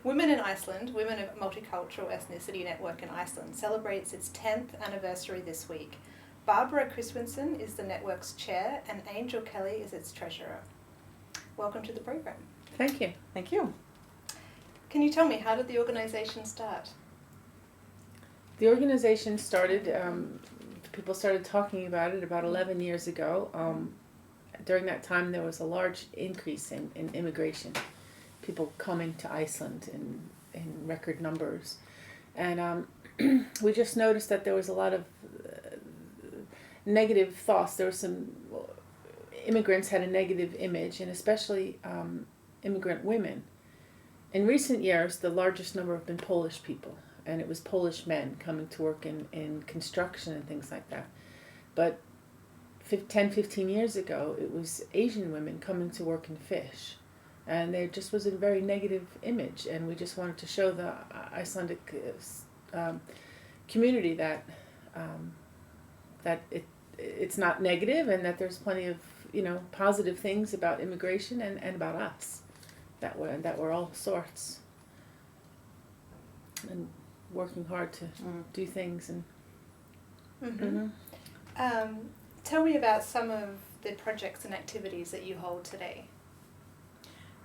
Women in Iceland, Women of Multicultural Ethnicity Network in Iceland, celebrates its 10th anniversary this week. Barbara Kristvinsson is the network's chair and Angel Kelley is its treasurer. Welcome to the program. Thank you. Thank you. Can you tell me, how did the organisation start? The organization started, people started talking about it about 11 years ago. During that time, there was a large increase in immigration, people coming to Iceland in record numbers. And we just noticed that there was a lot of negative thoughts. There were some, immigrants had a negative image, and especially immigrant women. In recent years, the largest number have been Polish people, and it was Polish men coming to work in construction and things like that. But 10, 15 years ago, it was Asian women coming to work in fish. And there just was a very negative image, and we just wanted to show the Icelandic community that it's not negative, and that there's plenty of positive things about immigration and about us, that we're all sorts and working hard to do things. And Tell me about some of the projects and activities that you hold today.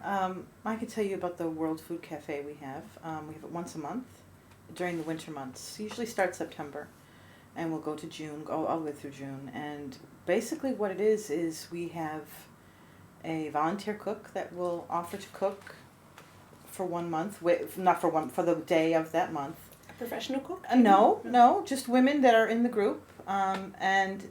I could tell you about the World Food Cafe we have. We have it once a month during the winter months. Usually starts September, and we'll go to June, go all the way through June. And basically what it is we have a volunteer cook that will offer to cook for 1 month, for the day of that month. A professional cook? No, just women that are in the group. And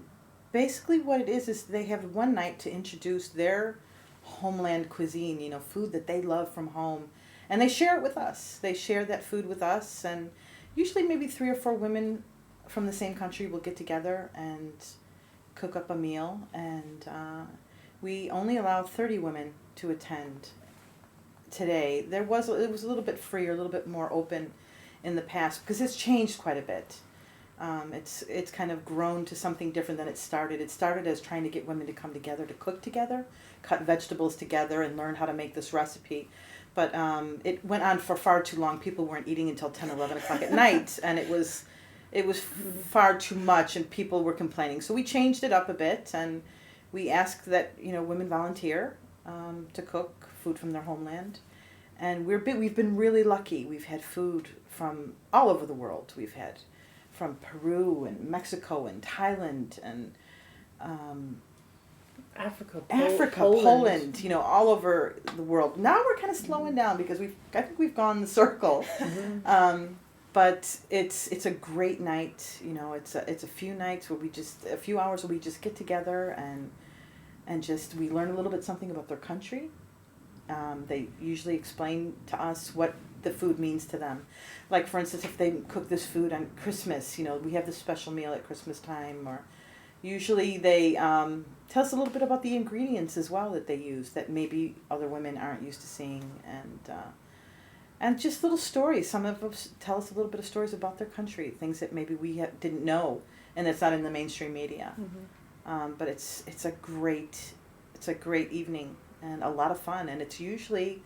basically what it is they have one night to introduce their homeland cuisine, food that they love from home. And they share it with us. They share that food with us, and usually maybe 3 or 4 women from the same country will get together and cook up a meal. And we only allow 30 women to attend today. It was a little bit freer, a little bit more open in the past, because it's changed quite a bit. It's kind of grown to something different than it started. It started as trying to get women to come together to cook together, cut vegetables together, and learn how to make this recipe. But it went on for far too long. People weren't eating until 10, 11 o'clock at night, and it was far too much, and people were complaining. So we changed it up a bit, and we asked that women volunteer to cook food from their homeland. And we've been really lucky. We've had food from all over the world. We've had from Peru and Mexico and Thailand and Africa, Poland, all over the world. Now we're kind of slowing down because I think we've gone the circle. But it's a great night. It's a few nights where a few hours where we just get together and just we learn a little bit something about their country. They usually explain to us what the food means to them. Like, for instance, if they cook this food on Christmas, we have this special meal at Christmas time, or usually they tell us a little bit about the ingredients as well that they use that maybe other women aren't used to seeing, and just little stories. Some of us tell us a little bit of stories about their country, things that maybe we didn't know, and that's not in the mainstream media. But it's a great evening and a lot of fun, and it's usually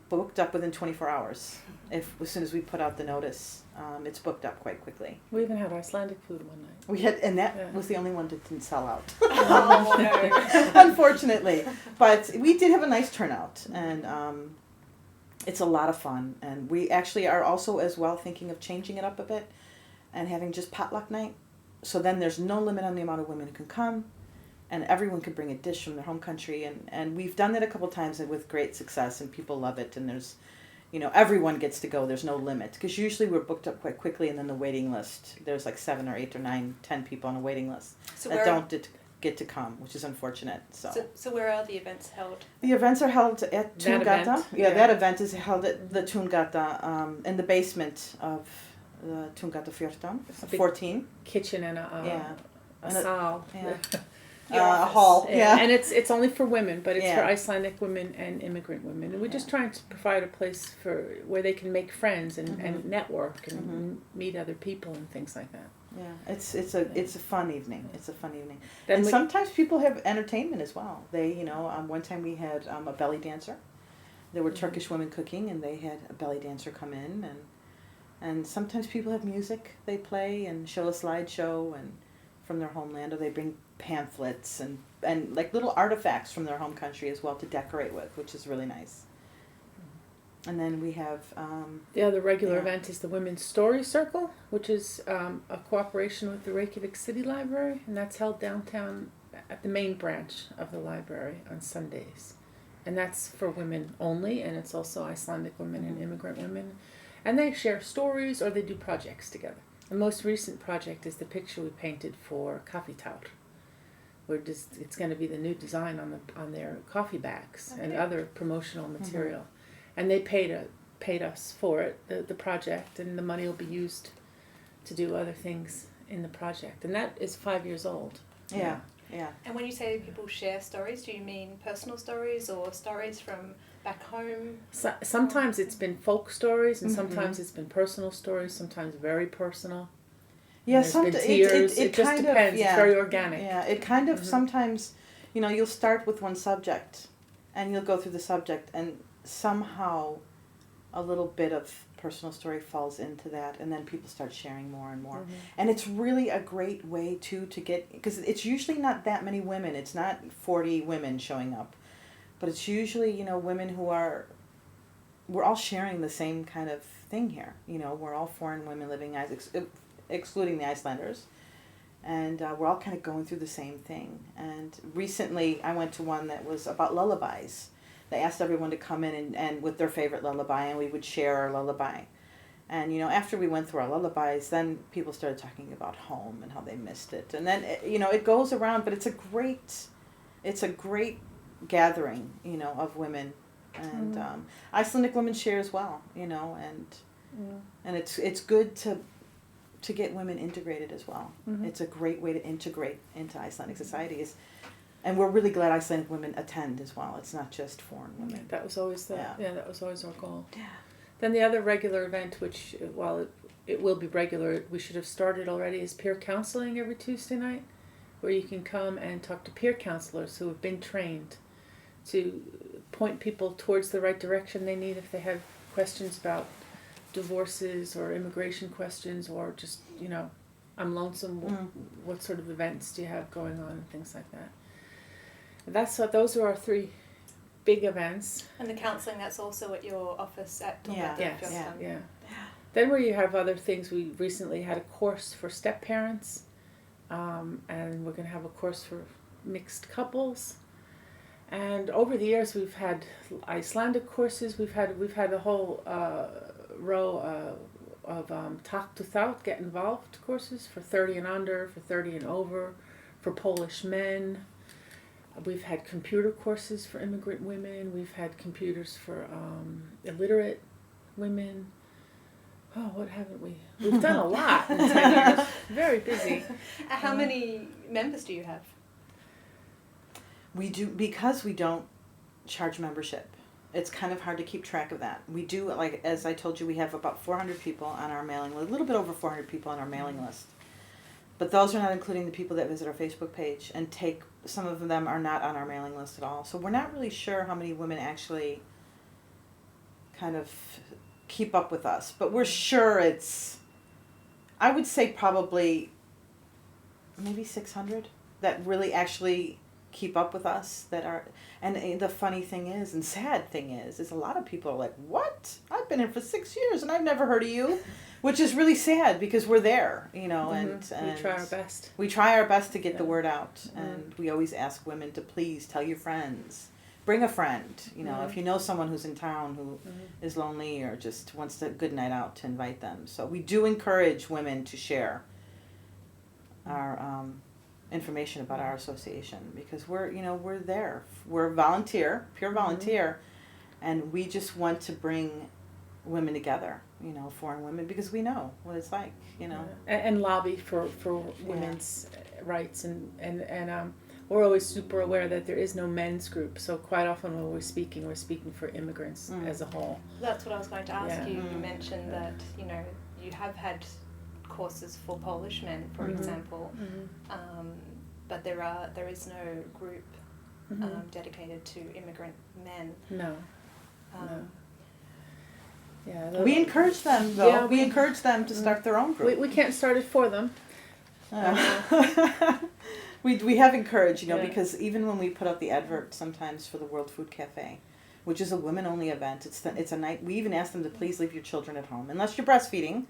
booked up within 24 hours. As soon as we put out the notice, it's booked up quite quickly. we even had Icelandic food one night. We had, and that was the only one that didn't sell out. Oh, no. Unfortunately, but we did have a nice turnout, and it's a lot of fun. And we actually are also as well thinking of changing it up a bit and having just potluck night. So then there's no limit on the amount of women who can come, and everyone could bring a dish from their home country. And we've done that a couple times with great success, and people love it. And there's, everyone gets to go. There's no limit, because usually we're booked up quite quickly, and then the waiting list, there's like 7 or 8 or 9, 10 people on a waiting list that don't get to come, which is unfortunate. So where are the events held? The events are held at Tungata. That event is held at the Tungata, in the basement of the Tungata 14. Kitchen and a saal. A hall. Yeah. And it's only for women, but it's for Icelandic women and immigrant women. And we're just trying to provide a place where they can make friends and network and meet other people and things like that. Yeah, it's a fun evening. It's a fun evening. And sometimes people have entertainment as well. They, one time we had a belly dancer There were Turkish women cooking, and they had a belly dancer come in, and sometimes people have music they play and show a slideshow and from their homeland, or they bring pamphlets and like little artifacts from their home country as well to decorate with, which is really nice. And then we have the other regular event is the Women's Story Circle, which is a cooperation with the Reykjavik City Library, and that's held downtown at the main branch of the library on Sundays. And that's for women only, and it's also Icelandic women and immigrant women. And they share stories or they do projects together. The most recent project is the picture we painted for Coffee Tout, where it's going to be the new design on their coffee bags and other promotional material. And they paid us for it, the project, and the money will be used to do other things in the project. And that is 5 years old. Yeah. And when you say people share stories, do you mean personal stories or stories from back home? Sometimes it's been folk stories, and sometimes it's been personal stories, sometimes very personal. Yeah, sometimes it just kind depends. of, It's very organic. Yeah, it kind of sometimes, you'll start with one subject, and you'll go through the subject, and somehow a little bit of personal story falls into that, and then people start sharing more and more. And it's really a great way to get, because it's usually not that many women. It's not 40 women showing up, but it's usually women who we're all sharing the same kind of thing here. We're all foreign women living, excluding the Icelanders, and we're all kind of going through the same thing. And recently I went to one that was about lullabies. They asked everyone to come in and with their favorite lullaby, and we would share our lullaby. And, after we went through our lullabies, then people started talking about home and how they missed it. And then, it goes around, but it's a great gathering, of women. And Icelandic women share as well, and it's good to get women integrated as well. It's a great way to integrate into Icelandic society. And we're really glad Icelandic women attend as well. It's not just foreign women. Yeah, that was always that was always our goal. Yeah. Then the other regular event, which while it will be regular, we should have started already, is peer counseling every Tuesday night, where you can come and talk to peer counselors who have been trained to point people towards the right direction they need if they have questions about divorces or immigration questions, or just I'm lonesome. What sort of events do you have going on and things like that. Those are our 3 big events. And the counselling, that's also at your office at Yeah. Then where you have other things, we recently had a course for step parents, and we're going to have a course for mixed couples. And over the years, we've had Icelandic courses. We've had a whole row of talk to thought, get involved courses for 30 and under, for 30 and over, for Polish men. We've had computer courses for immigrant women. We've had computers for illiterate women. Oh, what haven't we? We've done a lot in 10 years. Very busy. How many members do you have? We do, because we don't charge membership. It's kind of hard to keep track of that. We do, like, as I told you, we have about 400 people on our mailing list, a little bit over 400 people on our mailing list. But those are not including the people that visit our Facebook page and some of them are not on our mailing list at all. So we're not really sure how many women actually kind of keep up with us. But we're sure I would say probably maybe 600 that really actually keep up with us, and the funny thing is, and sad thing is a lot of people are like, what? I've been here for 6 years and I've never heard of you, which is really sad because we're there, and we try our best. We try our best to get the word out, and we always ask women to please tell your friends, bring a friend, if you know someone who's in town who is lonely or just wants a good night out, to invite them. So we do encourage women to share our information about our association, because we're there. We're pure volunteer, and we just want to bring women together, foreign women, because we know what it's like, and lobby for women's rights, and we're always super aware that there is no men's group, so quite often when we're speaking for immigrants as a whole. That's what I was going to ask you. You mentioned that you have had courses for Polish men, for example, but there is no group dedicated to immigrant men. No. Yeah, We encourage them, though. Yeah, we encourage them to start their own group. we can't start it for them. We have encouraged, Yeah. because even when we put out the advert sometimes for the World Food Cafe, which is a women-only event, it's a night, we even ask them to please leave your children at home. Unless you're breastfeeding,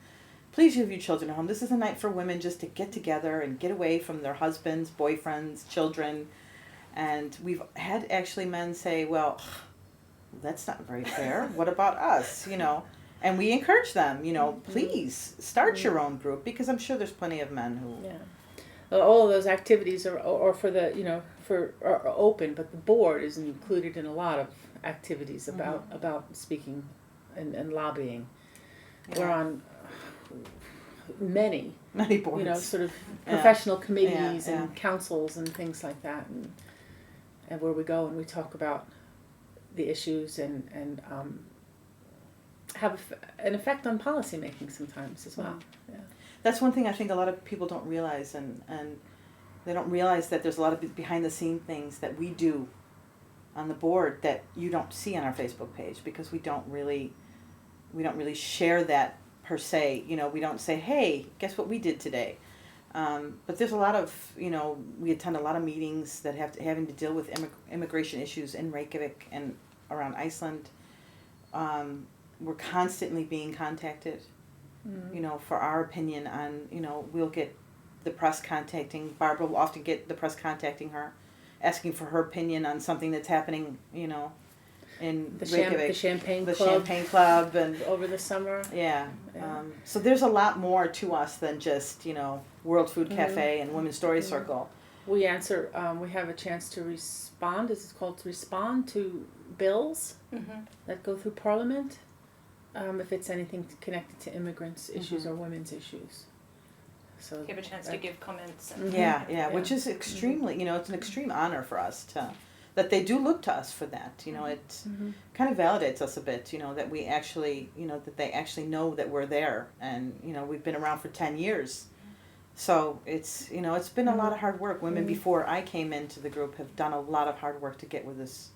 please leave your children at home. This is a night for women just to get together and get away from their husbands, boyfriends, children. And we've had actually men say, well, that's not very fair. What about us, And we encourage them, please start your own group, because I'm sure there's plenty of men who... Yeah. All of those activities are for the, are open, but the board is included in a lot of activities about speaking and lobbying. Yeah. We're on many boards. Sort of professional committees Yeah. and councils and things like that, and where we go and we talk about the issues and have an effect on policy making sometimes as well. Yeah. That's one thing I think a lot of people don't realize, and they don't realize that there's a lot of behind the scene things that we do on the board that you don't see on our Facebook page, because we don't really share that per se. We don't say, hey, guess what we did today. But there's a lot of, we attend a lot of meetings that having to deal with immigration issues in Reykjavik and around Iceland. We're constantly being contacted, for our opinion on, we'll get the press contacting, Barbara will often get the press contacting her, asking for her opinion on something that's happening, in Reykjavik. The Champagne Club. The Champagne Club. And over the summer. Yeah. So there's a lot more to us than just, World Food Cafe and Women's Story Circle. We answer, we have a chance to respond, is it called to respond to bills that go through Parliament, if it's anything connected to immigrants' issues or women's issues. So you have a chance to give comments. And yeah, which is extremely, it's an extreme honor for us that they do look to us for that. It kind of validates us a bit, that we actually, that they actually know that we're there. And, we've been around for 10 years. So it's, it's been a lot of hard work. Women before I came into the group have done a lot of hard work to get where this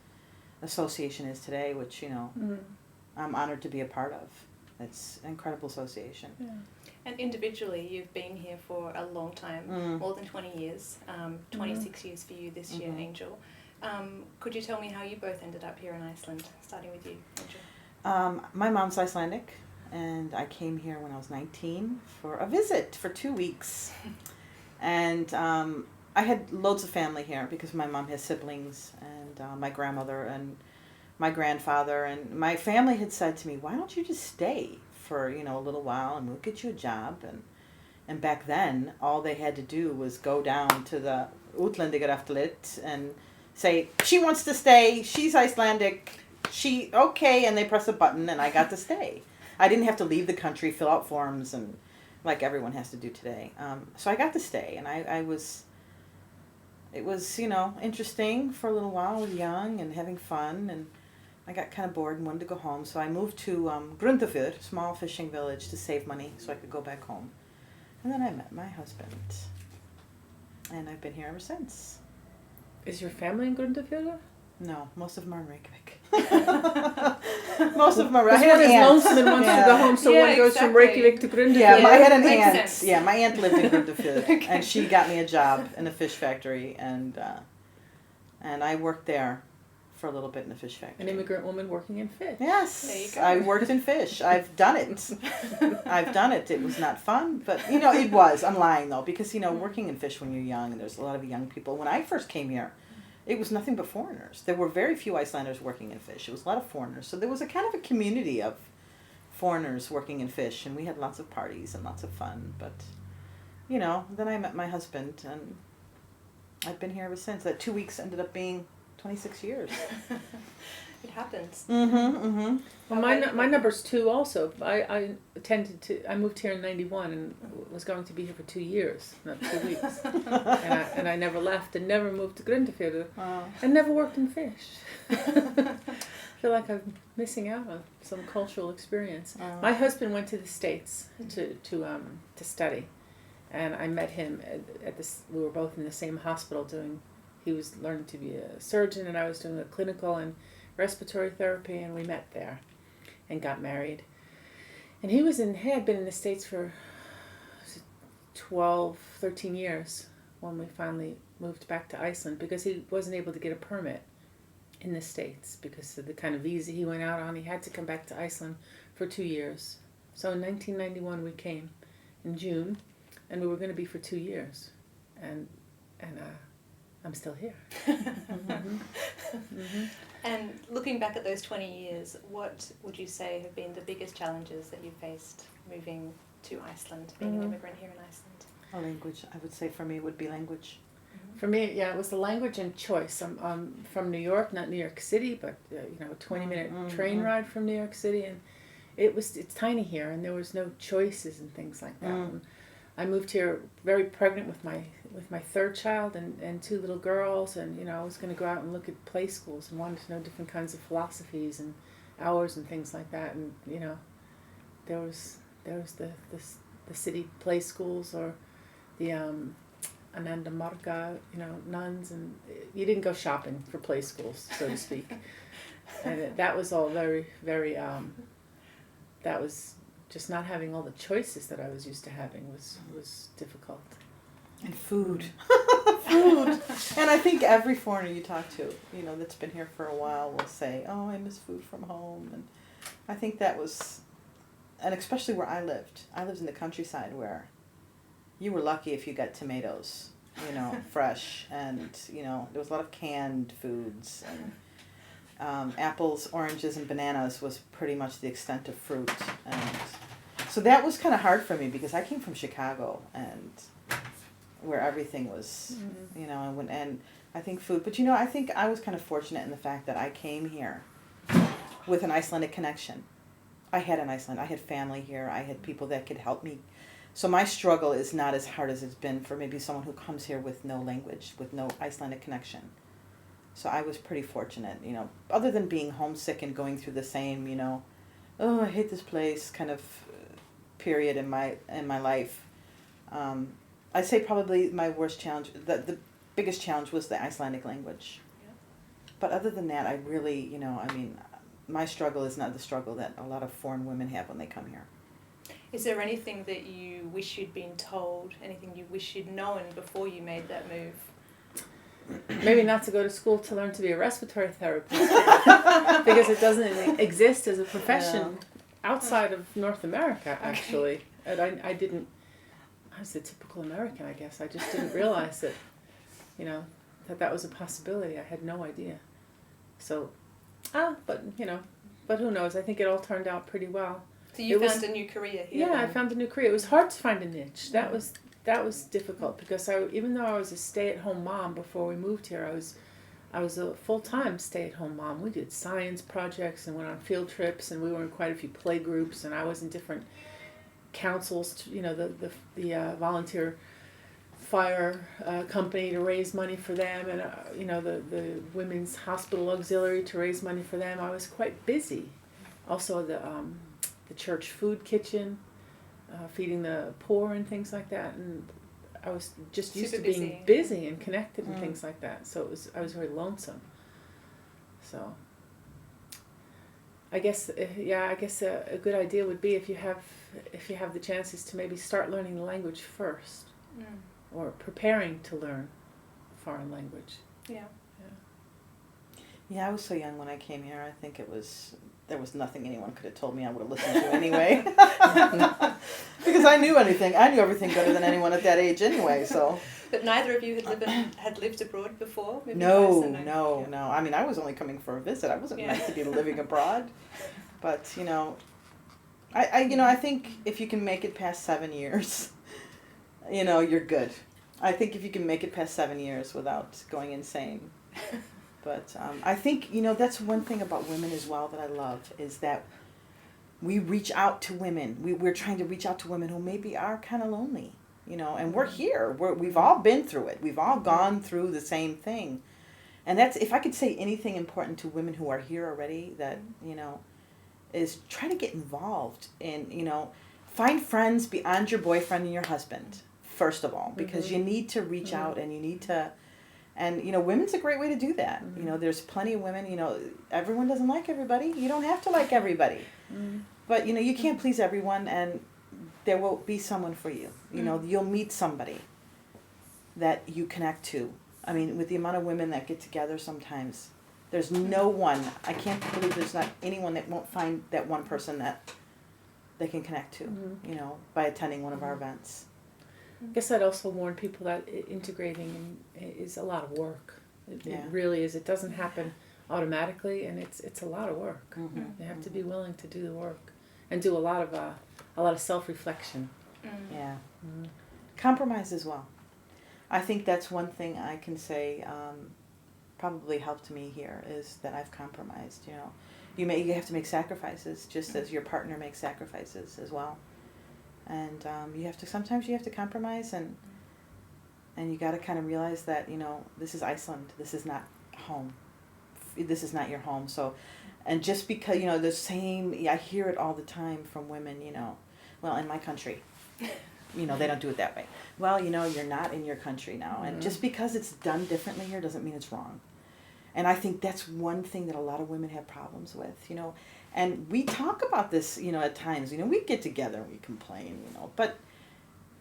association is today, which, I'm honored to be a part of. It's an incredible association. Yeah. And individually, you've been here for a long time, more than 20 years, 26 years for you this year, Angel. Could you tell me how you both ended up here in Iceland, starting with you, Angel? My mom's Icelandic, and I came here when I was 19 for a visit for 2 weeks. And I had loads of family here because my mom has siblings, and my grandmother and my grandfather, and my family had said to me, why don't you just stay for, a little while and we'll get you a job. And back then, all they had to do was go down to the Útlendingaeftirlit and say, she wants to stay, she's Icelandic, okay, and they press a button and I got to stay. I didn't have to leave the country, fill out forms, and like everyone has to do today. So I got to stay, and it was, interesting for a little while. I was young and having fun, and I got kind of bored and wanted to go home. So I moved to Grundarfjörður, a small fishing village, to save money so I could go back home. And then I met my husband, and I've been here ever since. Is your family in Grundarfjörður? No, most of them are in Reykjavik. Most of them are. Because one is lonesome and wants to go home, so one goes from Reykjavik to Grundarfjörður. Yeah, I had an Makes aunt. sense. Yeah, my aunt lived in Grundarfjörður, and she got me a job in a fish factory, and I worked there for a little bit in the fish factory. An immigrant woman working in fish. Yes, There you go. I worked in fish. I've done it. I've done it. It was not fun, but it was. I'm lying though, because working in fish when you're young, and there's a lot of young people. When I first came here, it was nothing but foreigners. There were very few Icelanders working in fish. It was a lot of foreigners. So there was a kind of a community of foreigners working in fish, and we had lots of parties and lots of fun. But, then I met my husband, and I've been here ever since. That 2 weeks ended up being 26 years. It happens. Well, my number's 2 also. I moved here in 91 and was going to be here for 2 years, not 2 weeks. and I never left and never moved to Grundarfjörður. And never worked in fish. I feel like I'm missing out on some cultural experience. My husband went to the States to study, and I met him at this. We were both in the same hospital he was learning to be a surgeon, and I was doing a clinical, and respiratory therapy, and we met there and got married. And he had been in the States for 12, 13 years when we finally moved back to Iceland, because he wasn't able to get a permit in the States because of the kind of visa he went out on. He had to come back to Iceland for 2 years. So in 1991 we came in June, and we were going to be for 2 years. And I'm still here. And looking back at those 20 years, what would you say have been the biggest challenges that you faced moving to Iceland, being an immigrant here in Iceland? Language. I would say for me it would be language. For me, it was the language and choice. I'm from New York, not New York City, but a 20-minute train ride from New York City, and it's tiny here, and there was no choices and things like that. I moved here very pregnant with my third child and 2 little girls, and I was going to go out and look at play schools and wanted to know different kinds of philosophies and hours and things like that. And there was the city play schools, or the Ananda Marga, nuns, and you didn't go shopping for play schools, so to speak. And that was all very, very. That was just not having all the choices that I was used to having was difficult. And food. Food. And I think every foreigner you talk to, that's been here for a while will say, oh, I miss food from home. And I think that was, and especially where I lived. I lived in the countryside where you were lucky if you got tomatoes, fresh. And, there was a lot of canned foods. And apples, oranges, and bananas was pretty much the extent of fruit. And so that was kind of hard for me because I came from Chicago, and where everything was, and I think food. But, I think I was kind of fortunate in the fact that I came here with an Icelandic connection. I had an Iceland. I had family here. I had people that could help me. So my struggle is not as hard as it's been for maybe someone who comes here with no language, with no Icelandic connection. So I was pretty fortunate, other than being homesick and going through the same, oh, I hate this place kind of period in my life. I'd say probably my worst challenge, the biggest challenge was the Icelandic language. Yeah. But other than that, I really, my struggle is not the struggle that a lot of foreign women have when they come here. Is there anything that you wish you'd been told, anything you wish you'd known before you made that move? Maybe not to go to school to learn to be a respiratory therapist, because it doesn't exist as a profession outside of North America, actually. And I was a typical American, I guess. I just didn't realize that, that was a possibility. I had no idea. So, but who knows? I think it all turned out pretty well. So you found a new career here? Yeah, I found a new career. It was hard to find a niche. That was difficult because even though I was a stay-at-home mom before we moved here, I was a full-time stay-at-home mom. We did science projects and went on field trips, and we were in quite a few play groups, and I was in different councils, the volunteer fire company to raise money for them, and the women's hospital auxiliary to raise money for them. I was quite busy. Also the church food kitchen. Feeding the poor and things like that, and I was just used to being busy and connected and things like that. So I was very lonesome. So I guess a good idea would be if you have the chances to maybe start learning the language first, or preparing to learn a foreign language. Yeah. Yeah, I was so young when I came here. I think there was nothing anyone could have told me I would have listened to anyway. Because I knew everything better than anyone at that age anyway, so. But neither of you had lived abroad before? No. I was only coming for a visit. I wasn't meant to be living abroad. But, I think if you can make it past 7 years, you're good. I think if you can make it past 7 years without going insane. But I think, that's one thing about women as well that I love, is that we reach out to women. We're trying to reach out to women who maybe are kind of lonely, and we're here. We've all been through it. We've all gone through the same thing. And that's, if I could say anything important to women who are here already, that, is try to get involved in, find friends beyond your boyfriend and your husband, first of all, because you need to reach out, and you need to And, women's a great way to do that. Mm-hmm. There's plenty of women, everyone doesn't like everybody. You don't have to like everybody. Mm-hmm. But, you can't please everyone, and there will be someone for you. You'll meet somebody that you connect to. I mean, with the amount of women that get together sometimes, there's no one, I can't believe there's not anyone that won't find that one person that they can connect to, by attending one of our events. I guess I'd also warn people that integrating is a lot of work. It really is. It doesn't happen automatically, and it's a lot of work. Mm-hmm. You have to be willing to do the work and do a lot of self-reflection. Yeah. Compromise as well. I think that's one thing I can say probably helped me here is that I've compromised. You have to make sacrifices just as your partner makes sacrifices as well. And sometimes you have to compromise, and you got to kind of realize that, this is Iceland. This is not home. This is not your home. So, and just because, I hear it all the time from women, well, in my country, they don't do it that way. Well, you're not in your country now. And just because it's done differently here doesn't mean it's wrong. And I think that's one thing that a lot of women have problems with, And we talk about this, at times. We get together and we complain, But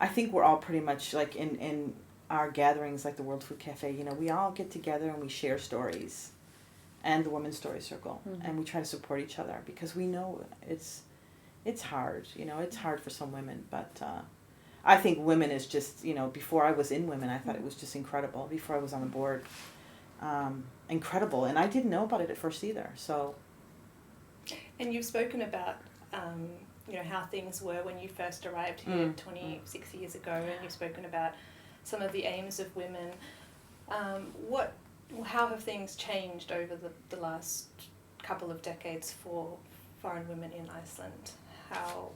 I think we're all pretty much like in our gatherings, like the World Food Cafe, we all get together and we share stories, and the Women's Story Circle, and we try to support each other because we know it's hard. It's hard for some women, but I think women is just, before I was in Women, I thought it was just incredible. Before I was on the board, incredible, and I didn't know about it at first either. So. And you've spoken about, how things were when you first arrived here 26 years ago, and you've spoken about some of the aims of Women. How have things changed over the last couple of decades for foreign women in Iceland? How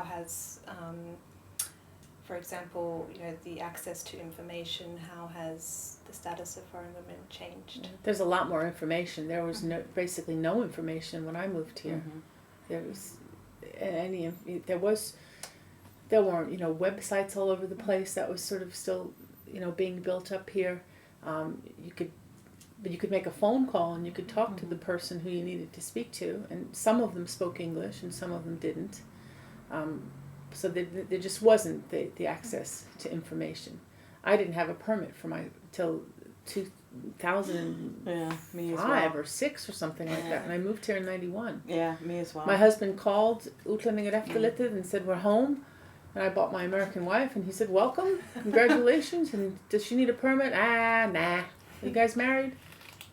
has, for example, the access to information, how has the status of foreign women changed? There's a lot more information. There was basically no information when I moved here. There weren't websites all over the place. That was sort of still being built up here. You could make a phone call and you could talk to the person who you needed to speak to, and some of them spoke English and some of them didn't. So there just wasn't the access to information. I didn't have a permit till 2005 or 6 or something like that, and I moved here in 91. Yeah, me as well. My husband called Utlendingaeftirlitið and said, we're home. And I bought my American wife, and he said, welcome, congratulations, and does she need a permit? Nah. You guys married?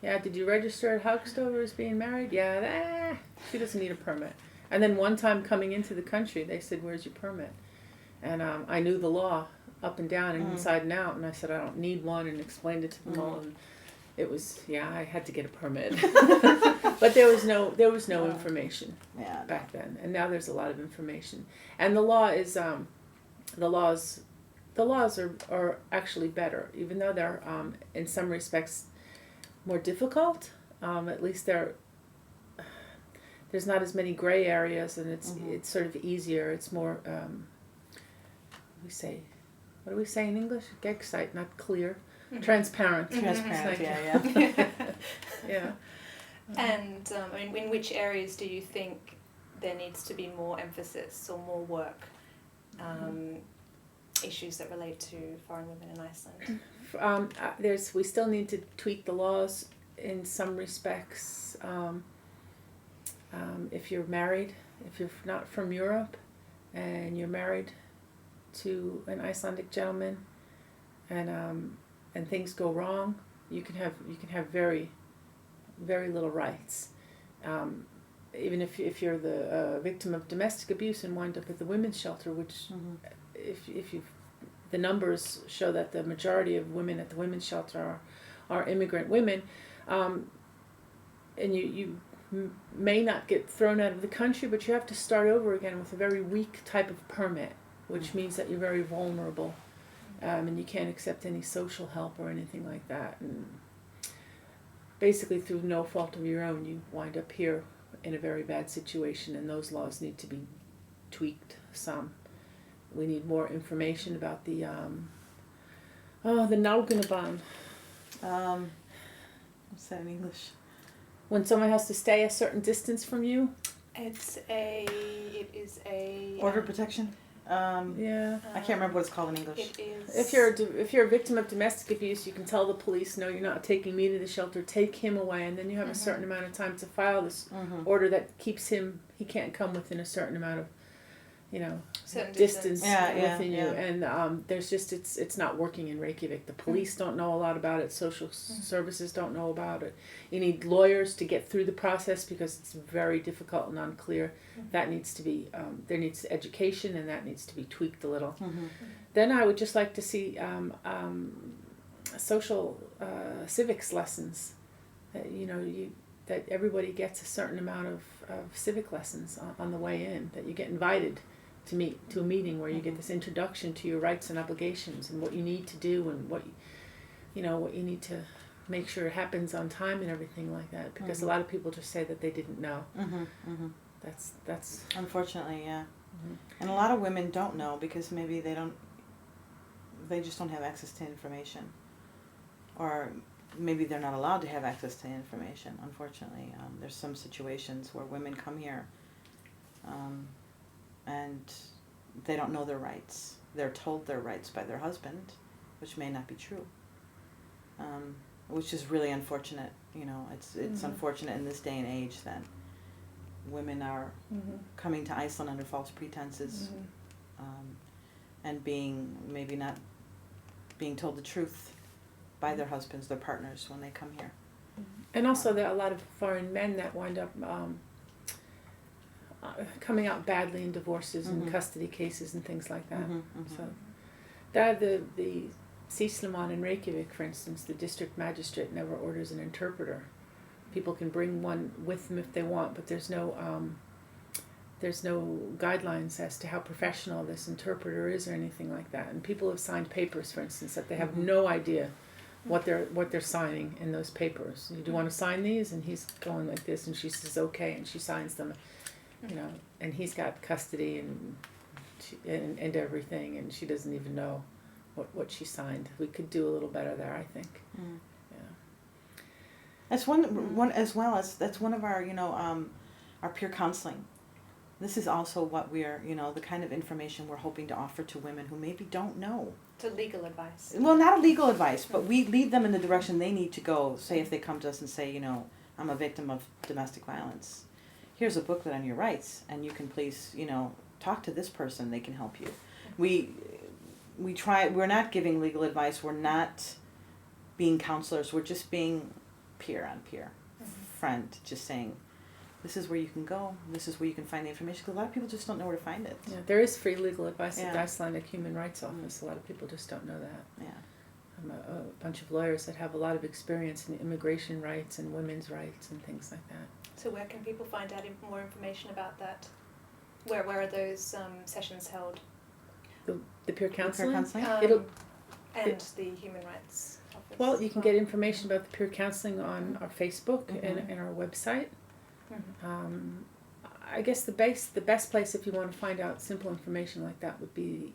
Yeah, did you register at Haugstover as being married? Yeah, she doesn't need a permit. And then one time coming into the country, they said, where's your permit? And I knew the law up and down and inside and out, and I said, I don't need one, and explained it to them all, and it was, I had to get a permit. But there was no information back then, and now there's a lot of information. And the law is, the laws are actually better, even though they're in some respects more difficult. At least there's not as many gray areas, and it's sort of easier. It's more what do we say in English? Gegnsætt, not clear. Transparent. Transparent, Yeah. And in which areas do you think there needs to be more emphasis or more work? Issues that relate to foreign women in Iceland? We still need to tweak the laws in some respects. If you're married, if you're not from Europe, and you're married to an Icelandic gentleman, and things go wrong, you can have very, very little rights. Even if you're the victim of domestic abuse and wind up at the women's shelter, which the numbers show that the majority of women at the women's shelter are immigrant women, and you may not get thrown out of the country, but you have to start over again with a very weak type of permit, which means that you're very vulnerable, and you can't accept any social help or anything like that. And basically, through no fault of your own, you wind up here in a very bad situation, and those laws need to be tweaked some. We need more information about the Oh, the W.O.M.E.N. What's that in English? When someone has to stay a certain distance from you. It is a Order of protection. Yeah. I can't remember what it's called in English. It is. If you're a victim of domestic abuse, you can tell the police, no, you're not taking me to the shelter. Take him away, and then you have a certain amount of time to file this order that keeps him. He can't come within a certain amount of, certain distance Yeah, within you. And there's just it's not working in Reykjavik. The police don't know a lot about it. Social services don't know about it. You need lawyers to get through the process because it's very difficult and unclear. That needs to be there needs education, and that needs to be tweaked a little. Then I would just like to see social civics lessons. That everybody gets a certain amount of civic lessons on the way in. That you get invited to a meeting where you get this introduction to your rights and obligations and what you need to do and what you need to make sure it happens on time and everything like that, because a lot of people just say that they didn't know. That's unfortunately, yeah. And a lot of women don't know because maybe they just don't have access to information, or maybe they're not allowed to have access to information. Unfortunately, there's some situations where women come here and they don't know their rights. They're told their rights by their husband, which may not be true, which is really unfortunate. It's unfortunate in this day and age that women are coming to Iceland under false pretenses and maybe not being told the truth by their husbands, their partners, when they come here. And also there are a lot of foreign men that wind up coming out badly in divorces and custody cases and things like that. So the Sysslumon in Reykjavik, for instance, the district magistrate never orders an interpreter. People can bring one with them if they want, but there's no guidelines as to how professional this interpreter is or anything like that. And people have signed papers, for instance, that they have no idea what they're signing in those papers. Do you want to sign these? And he's going like this, and she says okay, and she signs them. And he's got custody and everything, and she doesn't even know what she signed. We could do a little better there, I think. Yeah. That's one as well as that's one of our our peer counseling. This is also what we're the kind of information we're hoping to offer to women who maybe don't know. To legal advice. Well, not a legal advice, but we lead them in the direction they need to go. Say if they come to us and say, I'm a victim of domestic violence. Here's a booklet on your rights, and you can please, talk to this person. They can help you. We're not giving legal advice. We're not being counselors. We're just being peer on peer, friend, just saying, this is where you can go. This is where you can find the information. Because a lot of people just don't know where to find it. Yeah, there is free legal advice at the Icelandic Human Rights Office. A lot of people just don't know that. Yeah. A bunch of lawyers that have a lot of experience in immigration rights and women's rights and things like that. So where can people find out more information about that? Where are those sessions held? The peer counseling? And the Human Rights Office? Well, you can get information about the peer counseling on our Facebook and our website. I guess the best place if you want to find out simple information like that would be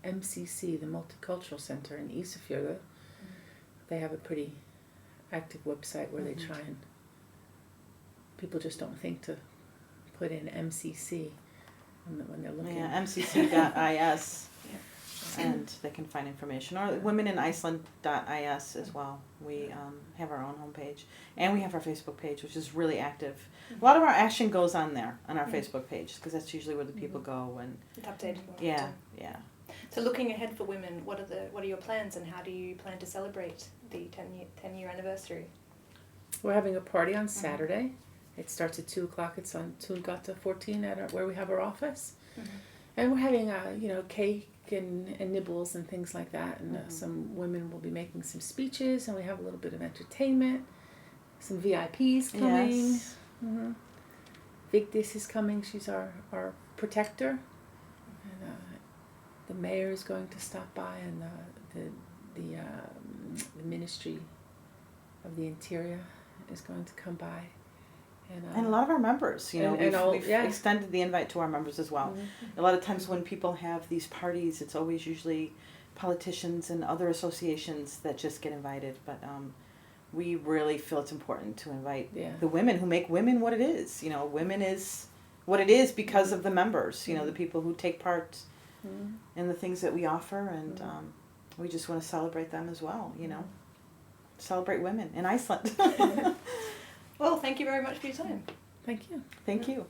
MCC, the Multicultural Center in Isafjörður. They have a pretty active website where they try and people just don't think to put in MCC when they're looking. Yeah, mcc.is. And they can find information. Or womeniniceland.is as well. We have our own homepage. And we have our Facebook page, which is really active. A lot of our action goes on there, on our Facebook page, because that's usually where the people go. And it's updated. Yeah. So looking ahead for women, what are your plans, and how do you plan to celebrate the 10-year anniversary? We're having a party on Saturday. It starts at 2:00. It's on Tungata 14 where we have our office. And we're having cake and nibbles and things like that. And some women will be making some speeches, and we have a little bit of entertainment. Some VIPs coming. Yes. Vigdis is coming. She's our protector. And the mayor is going to stop by, and the Ministry of the Interior is going to come by. And a lot of our members, we've extended the invite to our members as well. A lot of times when people have these parties, it's always usually politicians and other associations that just get invited, but we really feel it's important to invite the women who make W.O.M.E.N what it is. You know, W.O.M.E.N is what it is because of the members, you know, the people who take part in the things that we offer, and we just want to celebrate them as well, you know. Celebrate women in Iceland. Well, thank you very much for your time. Thank you. Thank you.